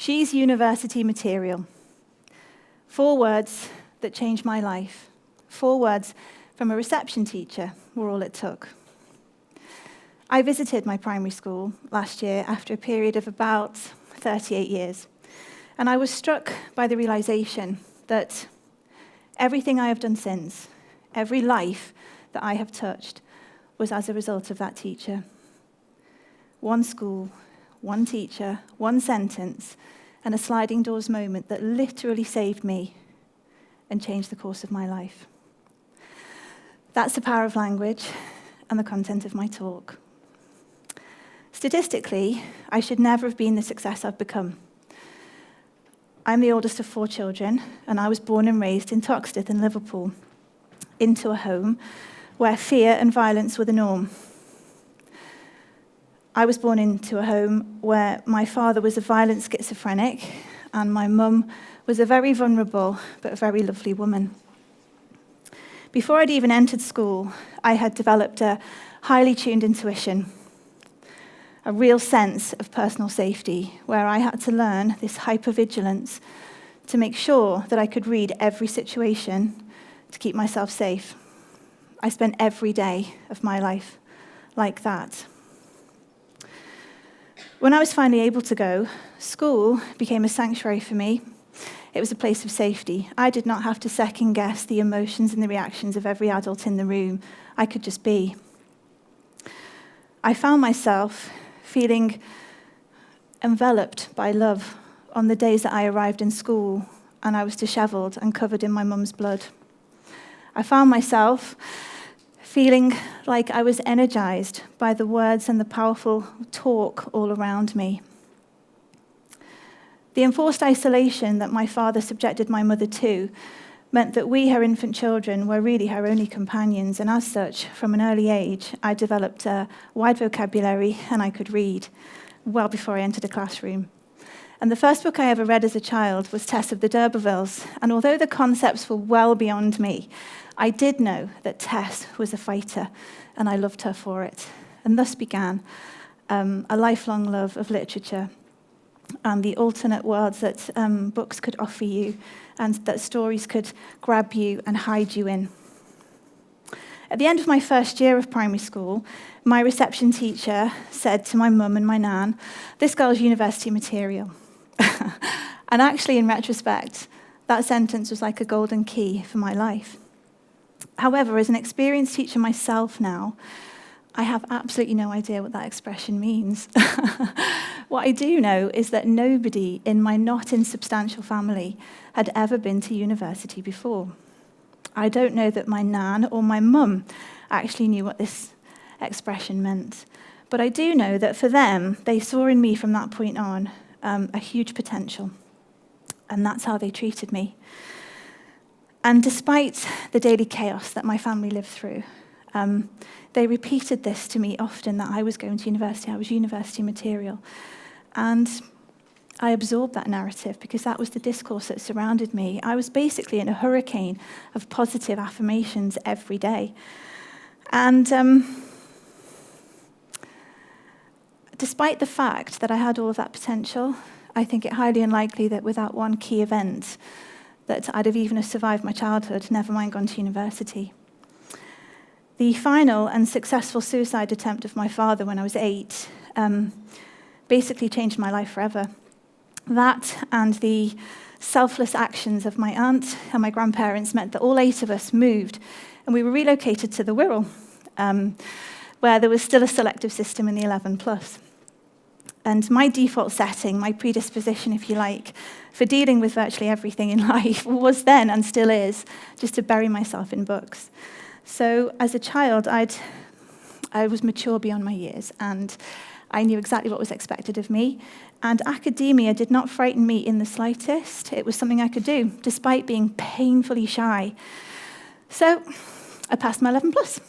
She's university material. 4 words that changed my life. 4 words from a reception teacher were all it took. I visited my primary school last year after a period of about 38 years, and I was struck by the realization that everything I have done since, every life that I have touched, was as a result of that teacher. 1 school, 1 teacher, 1 sentence, and a sliding doors moment that literally saved me and changed the course of my life. That's the power of language and the content of my talk. Statistically, I should never have been the success I've become. I'm the oldest of 4 children, and I was born and raised in Toxteth in Liverpool, into a home where fear and violence were the norm. I was born into a home where my father was a violent schizophrenic, and my mum was a very vulnerable but a very lovely woman. Before I'd even entered school, I had developed a highly tuned intuition, a real sense of personal safety, where I had to learn this hypervigilance to make sure that I could read every situation to keep myself safe. I spent every day of my life like that. When I was finally able to go, school became a sanctuary for me. It was a place of safety. I did not have to second-guess the emotions and the reactions of every adult in the room. I could just be. I found myself feeling enveloped by love on the days that I arrived in school and I was disheveled and covered in my mum's blood. I found myself feeling like I was energized by the words and the powerful talk all around me. The enforced isolation that my father subjected my mother to meant that we, her infant children, were really her only companions, and as such, from an early age, I developed a wide vocabulary and I could read well before I entered a classroom. And the first book I ever read as a child was Tess of the D'Urbervilles, and although the concepts were well beyond me, I did know that Tess was a fighter, and I loved her for it. And thus began a lifelong love of literature and the alternate worlds that books could offer you and that stories could grab you and hide you in. At the end of my first year of primary school, my reception teacher said to my mum and my nan, "This girl's university material." And actually, in retrospect, that sentence was like a golden key for my life. However, as an experienced teacher myself now, I have absolutely no idea what that expression means. What I do know is that nobody in my not insubstantial family had ever been to university before. I don't know that my nan or my mum actually knew what this expression meant. But I do know that for them, they saw in me from that point on a huge potential. And that's how they treated me. And despite the daily chaos that my family lived through, they repeated this to me often, that I was going to university, I was university material. And I absorbed that narrative because that was the discourse that surrounded me. I was basically in a hurricane of positive affirmations every day. And despite the fact that I had all of that potential, I think it highly unlikely that without one key event that I'd have even survived my childhood, never mind gone to university. The final and successful suicide attempt of my father when I was 8 basically changed my life forever. That and the selfless actions of my aunt and my grandparents meant that all 8 of us moved, and we were relocated to the Wirral, where there was still a selective system in the 11+. And my default setting, my predisposition, if you like, for dealing with virtually everything in life was then, and still is, just to bury myself in books. So as a child, I was mature beyond my years, and I knew exactly what was expected of me. And academia did not frighten me in the slightest. It was something I could do, despite being painfully shy. So I passed my 11+,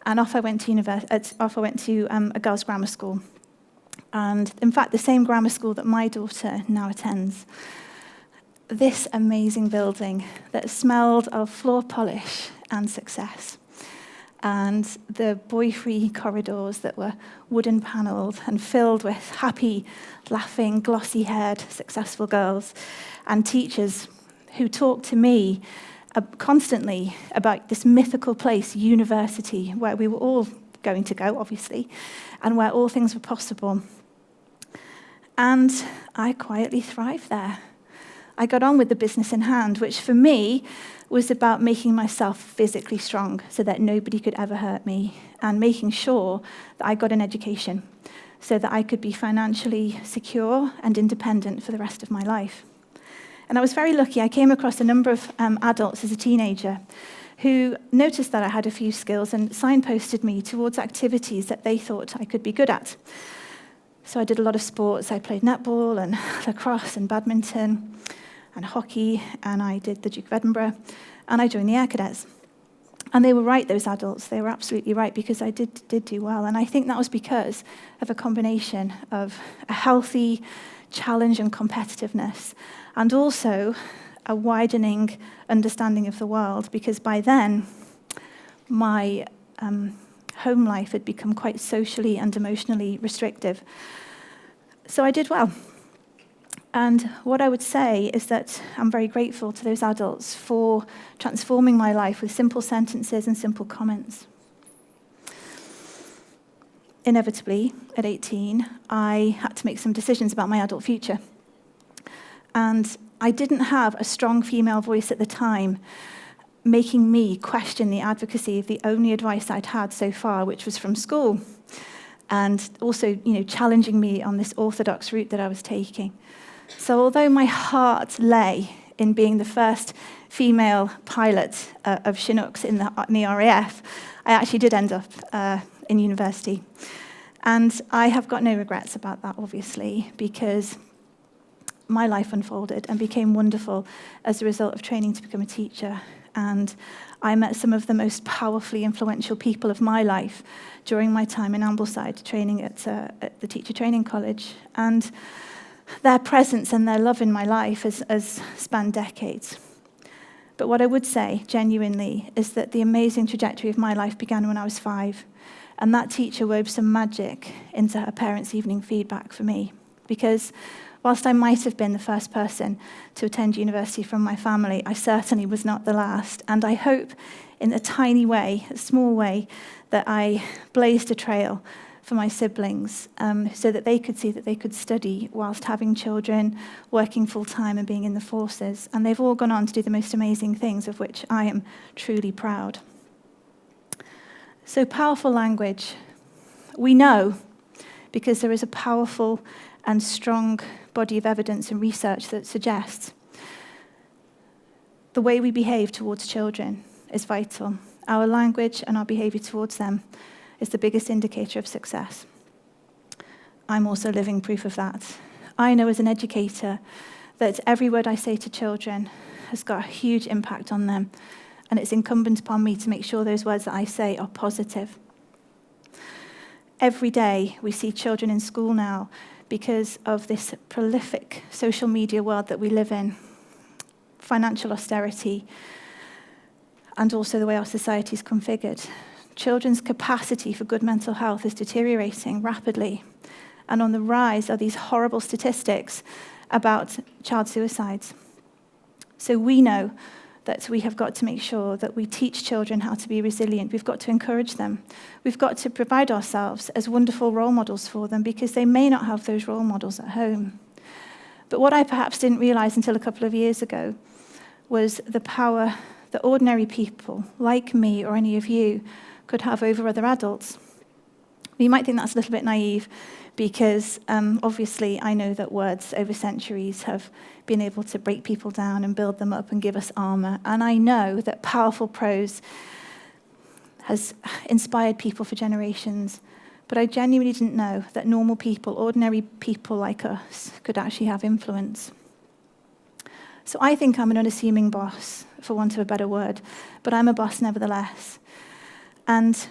and off I went to a girls' grammar school. And in fact, the same grammar school that my daughter now attends. This amazing building that smelled of floor polish and success. and the boy-free corridors that were wooden panelled and filled with happy, laughing, glossy-haired, successful girls, and teachers who talked to me constantly about this mythical place, university, where we were all going to go, obviously, and where all things were possible. And I quietly thrived there. I got on with the business in hand, which for me was about making myself physically strong so that nobody could ever hurt me, and making sure that I got an education so that I could be financially secure and independent for the rest of my life. And I was very lucky. I came across a number of adults as a teenager who noticed that I had a few skills and signposted me towards activities that they thought I could be good at. So I did a lot of sports. I played netball and lacrosse and badminton and hockey, and I did the Duke of Edinburgh, and I joined the Air Cadets. And they were right, those adults. They were absolutely right, because I did do well. And I think that was because of a combination of a healthy challenge and competitiveness, and also a widening understanding of the world, because by then, my home life had become quite socially and emotionally restrictive. So I did well. And what I would say is that I'm very grateful to those adults for transforming my life with simple sentences and simple comments. Inevitably, at 18, I had to make some decisions about my adult future. And I didn't have a strong female voice at the time, making me question the advocacy of the only advice I'd had so far, which was from school, and also, challenging me on this orthodox route that I was taking. So although my heart lay in being the first female pilot of Chinooks in the RAF, I actually did end up in university. And I have got no regrets about that, obviously, because my life unfolded and became wonderful as a result of training to become a teacher. And I met some of the most powerfully influential people of my life during my time in Ambleside, training at the Teacher Training College. And their presence and their love in my life has spanned decades. But what I would say, genuinely, is that the amazing trajectory of my life began when I was 5. And that teacher wove some magic into her parents' evening feedback for me. Because whilst I might have been the first person to attend university from my family, I certainly was not the last. And I hope, in a tiny way, a small way, that I blazed a trail for my siblings so that they could see that they could study whilst having children, working full-time and being in the forces. And they've all gone on to do the most amazing things, of which I am truly proud. So powerful language. We know, because there is a powerful and strong body of evidence and research that suggests the way we behave towards children is vital. Our language and our behavior towards them is the biggest indicator of success. I'm also living proof of that. I know as an educator that every word I say to children has got a huge impact on them, and it's incumbent upon me to make sure those words that I say are positive. Every day we see children in school now, because of this prolific social media world that we live in, financial austerity, and also the way our society is configured. Children's capacity for good mental health is deteriorating rapidly. And on the rise are these horrible statistics about child suicides. So we know that we have got to make sure that we teach children how to be resilient. We've got to encourage them. We've got to provide ourselves as wonderful role models for them, because they may not have those role models at home. But what I perhaps didn't realize until a couple of years ago was the power that ordinary people like me or any of you could have over other adults. You might think that's a little bit naive, because obviously I know that words over centuries have been able to break people down and build them up and give us armor. And I know that powerful prose has inspired people for generations. But I genuinely didn't know that normal people, ordinary people like us, could actually have influence. So I think I'm an unassuming boss, for want of a better word, but I'm a boss nevertheless. And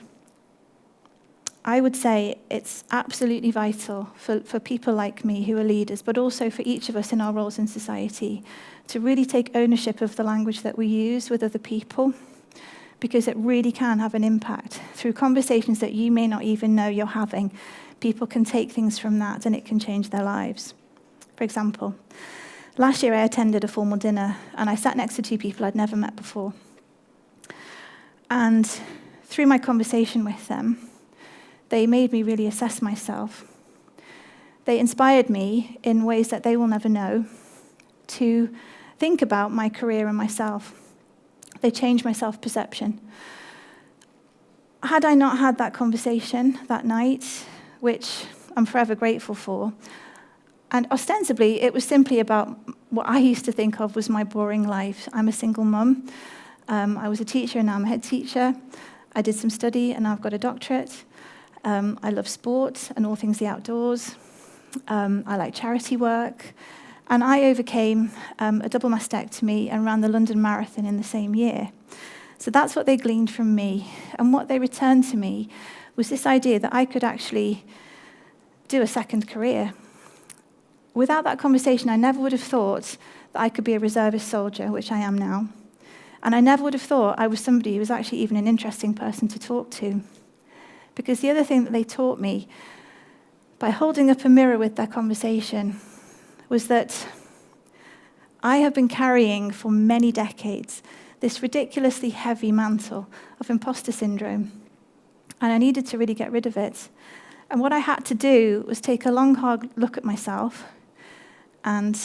I would say it's absolutely vital for people like me who are leaders, but also for each of us in our roles in society, to really take ownership of the language that we use with other people, because it really can have an impact. Through conversations that you may not even know you're having, people can take things from that and it can change their lives. For example, last year I attended a formal dinner and I sat next to two people I'd never met before. And through my conversation with them, they made me really assess myself. They inspired me in ways that they will never know to think about my career and myself. They changed my self-perception. Had I not had that conversation that night, which I'm forever grateful for, and ostensibly it was simply about what I used to think of was my boring life. I'm a single mum. I was a teacher and now I'm a head teacher. I did some study and now I've got a doctorate. I love sport and all things the outdoors. I like charity work. And I overcame a double mastectomy and ran the London Marathon in the same year. So that's what they gleaned from me. And what they returned to me was this idea that I could actually do a second career. Without that conversation, I never would have thought that I could be a reservist soldier, which I am now. And I never would have thought I was somebody who was actually even an interesting person to talk to. Because the other thing that they taught me, by holding up a mirror with their conversation, was that I have been carrying for many decades this ridiculously heavy mantle of imposter syndrome, and I needed to really get rid of it. And what I had to do was take a long, hard look at myself and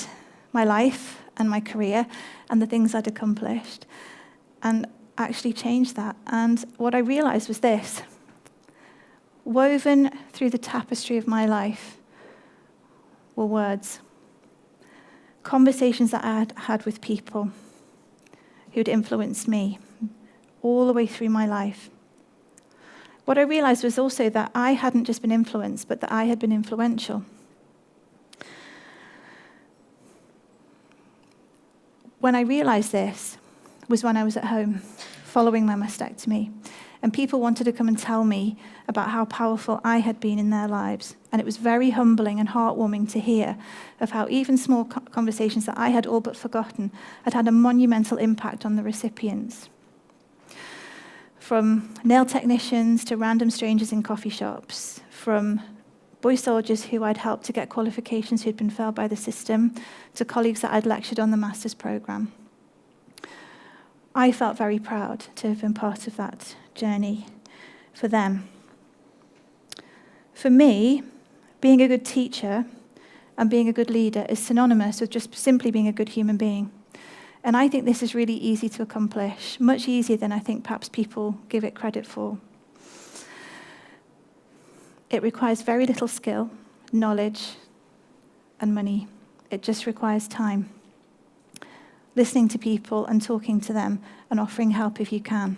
my life and my career and the things I'd accomplished and actually change that. And what I realized was this: woven through the tapestry of my life were words. Conversations that I had had with people who'd influenced me all the way through my life. What I realized was also that I hadn't just been influenced, but that I had been influential. When I realized this was when I was at home, following my mastectomy, and people wanted to come and tell me about how powerful I had been in their lives. And it was very humbling and heartwarming to hear of how even small conversations that I had all but forgotten had had a monumental impact on the recipients. From nail technicians to random strangers in coffee shops, from boy soldiers who I'd helped to get qualifications who'd been failed by the system, to colleagues that I'd lectured on the master's programme. I felt very proud to have been part of that journey for them. For me, being a good teacher and being a good leader is synonymous with just simply being a good human being. And I think this is really easy to accomplish, much easier than I think perhaps people give it credit for. It requires very little skill, knowledge, and money. It just requires time. Listening to people and talking to them and offering help if you can.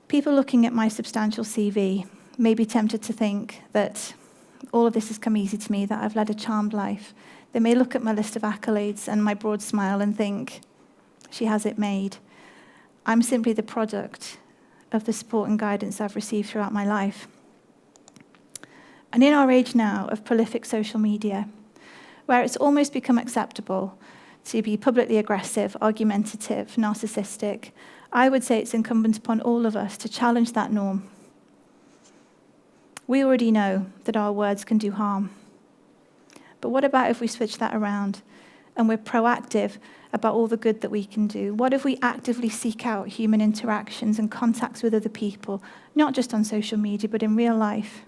People looking at my substantial CV may be tempted to think that all of this has come easy to me, that I've led a charmed life. They may look at my list of accolades and my broad smile and think, she has it made. I'm simply the product of the support and guidance I've received throughout my life. And in our age now of prolific social media, where it's almost become acceptable to be publicly aggressive, argumentative, narcissistic, I would say it's incumbent upon all of us to challenge that norm. We already know that our words can do harm. But what about if we switch that around and we're proactive about all the good that we can do? What if we actively seek out human interactions and contacts with other people, not just on social media, but in real life,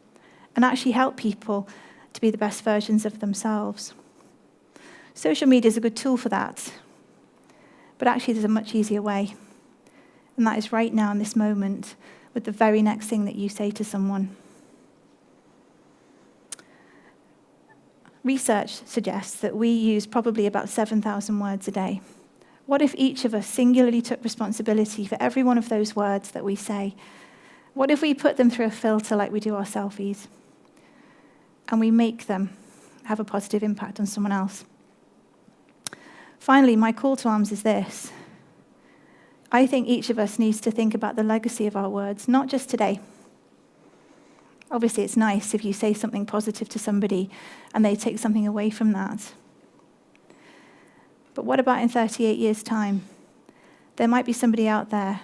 and actually help people to be the best versions of themselves? Social media is a good tool for that, but actually there's a much easier way, and that is right now in this moment with the very next thing that you say to someone. Research suggests that we use probably about 7,000 words a day. What if each of us singularly took responsibility for every one of those words that we say? What if we put them through a filter like we do our selfies, and we make them have a positive impact on someone else? Finally, my call to arms is this. I think each of us needs to think about the legacy of our words, not just today. Obviously, it's nice if you say something positive to somebody and they take something away from that. But what about in 38 years' time? There might be somebody out there,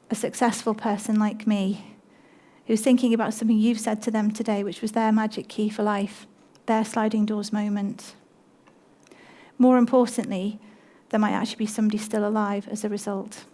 a successful person like me, who's thinking about something you've said to them today, which was their magic key for life, their sliding doors moment. More importantly, there might actually be somebody still alive as a result.